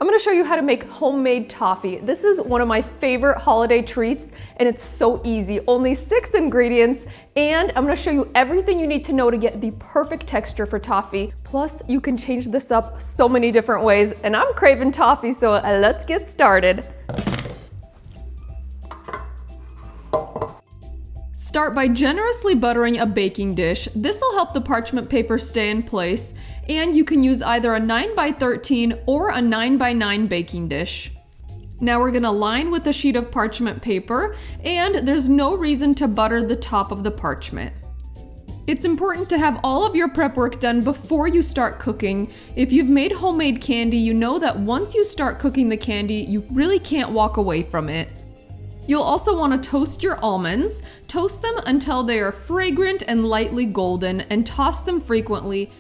I'm gonna show you how to make homemade toffee. This is one of my favorite holiday treats, and it's so easy. Only 6 ingredients, and I'm gonna show you everything you need to know to get the perfect texture for toffee. Plus, you can change this up so many different ways, and I'm craving toffee, so let's get started. Start by generously buttering a baking dish. This will help the parchment paper stay in place, and you can use either a 9x13 or a 9x9 baking dish. Now we're gonna line with a sheet of parchment paper, and there's no reason to butter the top of the parchment. It's important to have all of your prep work done before you start cooking. If you've made homemade candy, you know that once you start cooking the candy, you really can't walk away from it. You'll also want to toast your almonds. Toast them until they are fragrant and lightly golden, and toss them frequently.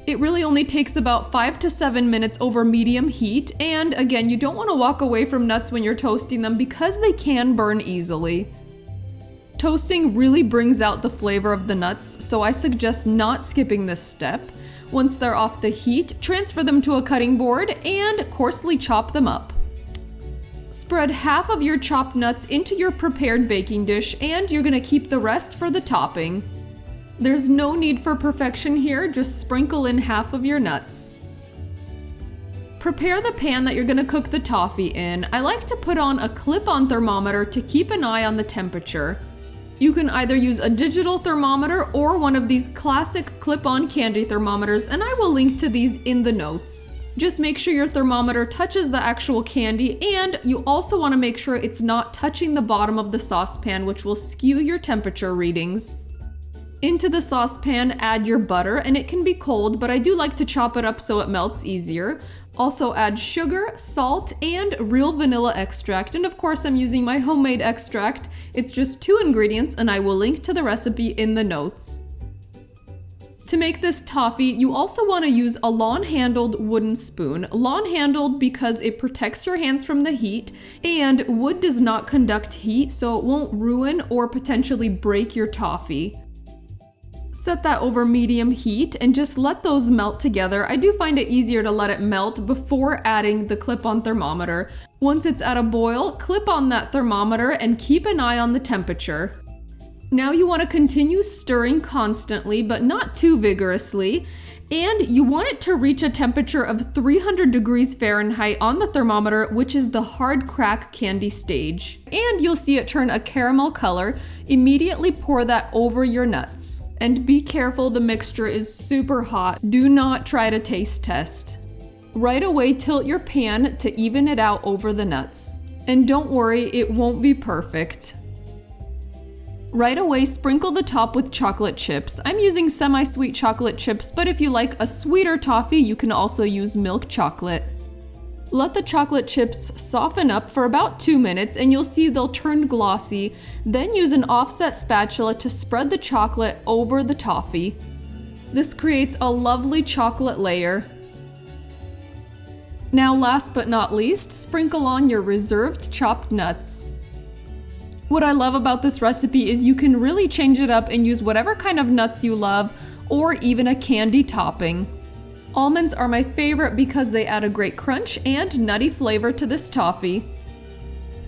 It really only takes about 5 to 7 minutes over medium heat, and again, you don't want to walk away from nuts when you're toasting them because they can burn easily. Toasting really brings out the flavor of the nuts, so I suggest not skipping this step. Once they're off the heat, transfer them to a cutting board and coarsely chop them up. Spread half of your chopped nuts into your prepared baking dish, and you're gonna keep the rest for the topping. There's no need for perfection here, just sprinkle in half of your nuts. Prepare the pan that you're gonna cook the toffee in. I like to put on a clip-on thermometer to keep an eye on the temperature. You can either use a digital thermometer or one of these classic clip-on candy thermometers, and I will link to these in the notes. Just make sure your thermometer touches the actual candy, and you also want to make sure it's not touching the bottom of the saucepan, which will skew your temperature readings. Into the saucepan, add your butter, and it can be cold, but I do like to chop it up so it melts easier. Also add sugar, salt, and real vanilla extract, and of course I'm using my homemade extract. It's just 2 ingredients, and I will link to the recipe in the notes. To make this toffee, you also want to use a lawn-handled wooden spoon. Lawn-handled because it protects your hands from the heat, and wood does not conduct heat, so it won't ruin or potentially break your toffee. Set that over medium heat and just let those melt together. I do find it easier to let it melt before adding the clip-on thermometer. Once it's at a boil, clip on that thermometer and keep an eye on the temperature. Now you want to continue stirring constantly, but not too vigorously, and you want it to reach a temperature of 300 degrees Fahrenheit on the thermometer, which is the hard crack candy stage. And you'll see it turn a caramel color. Immediately pour that over your nuts. And be careful, the mixture is super hot. Do not try to taste test. Right away, tilt your pan to even it out over the nuts. And don't worry, it won't be perfect. Right away, sprinkle the top with chocolate chips. I'm using semi-sweet chocolate chips, but if you like a sweeter toffee, you can also use milk chocolate. Let the chocolate chips soften up for about 2 minutes, and you'll see they'll turn glossy. Then use an offset spatula to spread the chocolate over the toffee. This creates a lovely chocolate layer. Now, last but not least, sprinkle on your reserved chopped nuts. What I love about this recipe is you can really change it up and use whatever kind of nuts you love, or even a candy topping. Almonds are my favorite because they add a great crunch and nutty flavor to this toffee.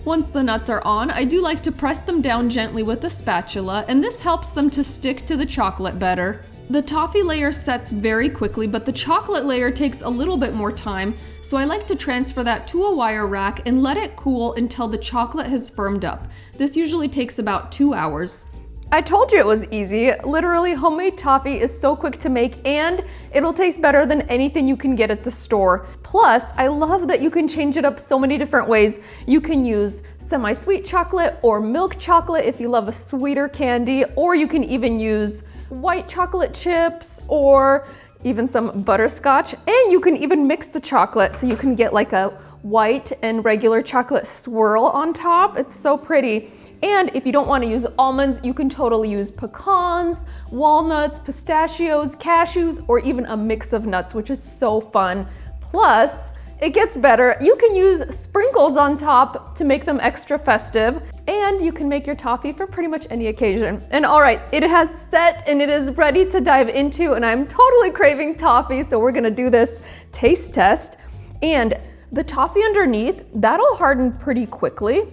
Once the nuts are on, I do like to press them down gently with a spatula, and this helps them to stick to the chocolate better. The toffee layer sets very quickly, but the chocolate layer takes a little bit more time, so I like to transfer that to a wire rack and let it cool until the chocolate has firmed up. This usually takes about 2 hours. I told you it was easy. Literally, homemade toffee is so quick to make, and it'll taste better than anything you can get at the store. Plus, I love that you can change it up so many different ways. You can use semi-sweet chocolate or milk chocolate if you love a sweeter candy, or you can even use white chocolate chips or even some butterscotch, and you can even mix the chocolate so you can get like a white and regular chocolate swirl on top. It's so pretty. And if you don't want to use almonds, you can totally use pecans, walnuts, pistachios, cashews, or even a mix of nuts, which is so fun. Plus, it gets better. You can use sprinkles on top to make them extra festive, and you can make your toffee for pretty much any occasion. And all right, it has set and it is ready to dive into, and I'm totally craving toffee, so we're gonna do this taste test. And the toffee underneath, that'll harden pretty quickly.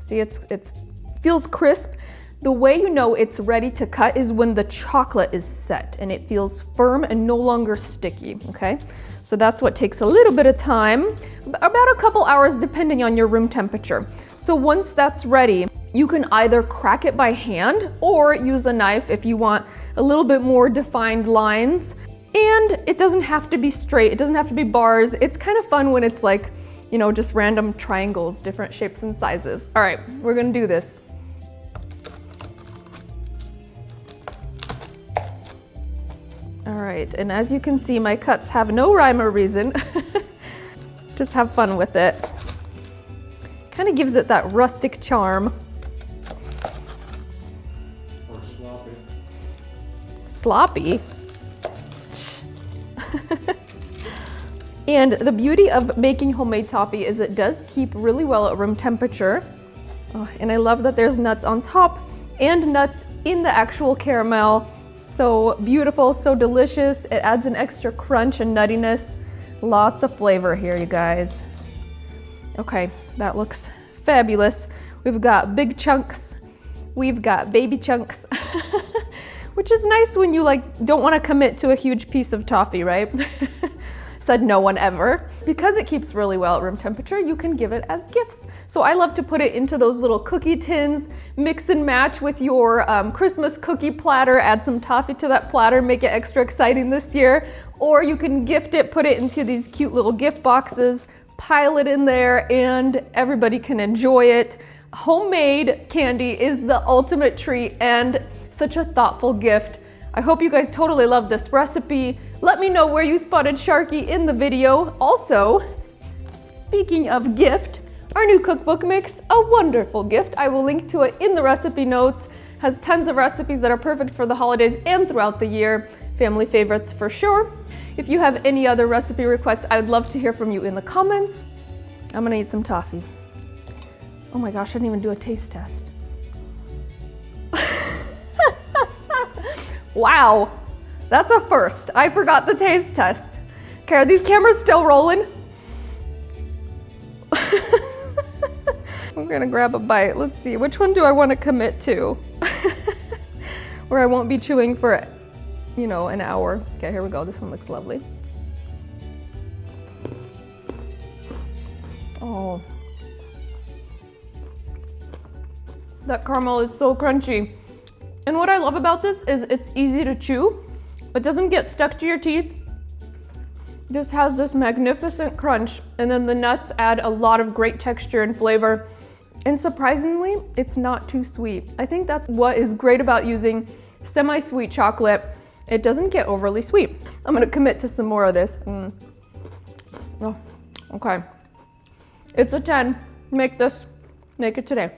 See, it feels crisp. The way you know it's ready to cut is when the chocolate is set and it feels firm and no longer sticky, okay? So that's what takes a little bit of time, about a couple hours depending on your room temperature. So once that's ready, you can either crack it by hand or use a knife if you want a little bit more defined lines. And it doesn't have to be straight, it doesn't have to be bars. It's kind of fun when it's like, you know, just random triangles, different shapes and sizes. All right, we're gonna do this. All right, and as you can see, my cuts have no rhyme or reason. Just have fun with it. Kind of gives it that rustic charm. Or sloppy. Sloppy? And the beauty of making homemade toffee is it does keep really well at room temperature. Oh, and I love that there's nuts on top and nuts in the actual caramel. So beautiful, so delicious. It adds an extra crunch and nuttiness. Lots of flavor here, you guys. Okay, that looks fabulous. We've got big chunks. We've got baby chunks. Which is nice when you don't want to commit to a huge piece of toffee, right? Said no one ever. Because it keeps really well at room temperature, you can give it as gifts. So I love to put it into those little cookie tins, mix and match with your Christmas cookie platter, add some toffee to that platter, make it extra exciting this year. Or you can gift it, put it into these cute little gift boxes, pile it in there, and everybody can enjoy it. Homemade candy is the ultimate treat and such a thoughtful gift. I hope you guys totally love this recipe. Let me know where you spotted Sharky in the video. Also, speaking of gift, our new cookbook makes a wonderful gift. I will link to it in the recipe notes. Has tons of recipes that are perfect for the holidays and throughout the year. Family favorites for sure. If you have any other recipe requests, I'd love to hear from you in the comments. I'm gonna eat some toffee. Oh my gosh, I didn't even do a taste test. Wow, that's a first. I forgot the taste test. Okay, are these cameras still rolling? I'm gonna grab a bite. Let's see, which one do I want to commit to? Where I won't be chewing for, you know, an hour. Okay, here we go. This one looks lovely. Oh. That caramel is so crunchy. And what I love about this is it's easy to chew. It doesn't get stuck to your teeth. It just has this magnificent crunch, and then the nuts add a lot of great texture and flavor. And surprisingly, it's not too sweet. I think that's what is great about using semi-sweet chocolate. It doesn't get overly sweet. I'm gonna commit to some more of this. Oh, okay. It's a 10. Make this. Make it today.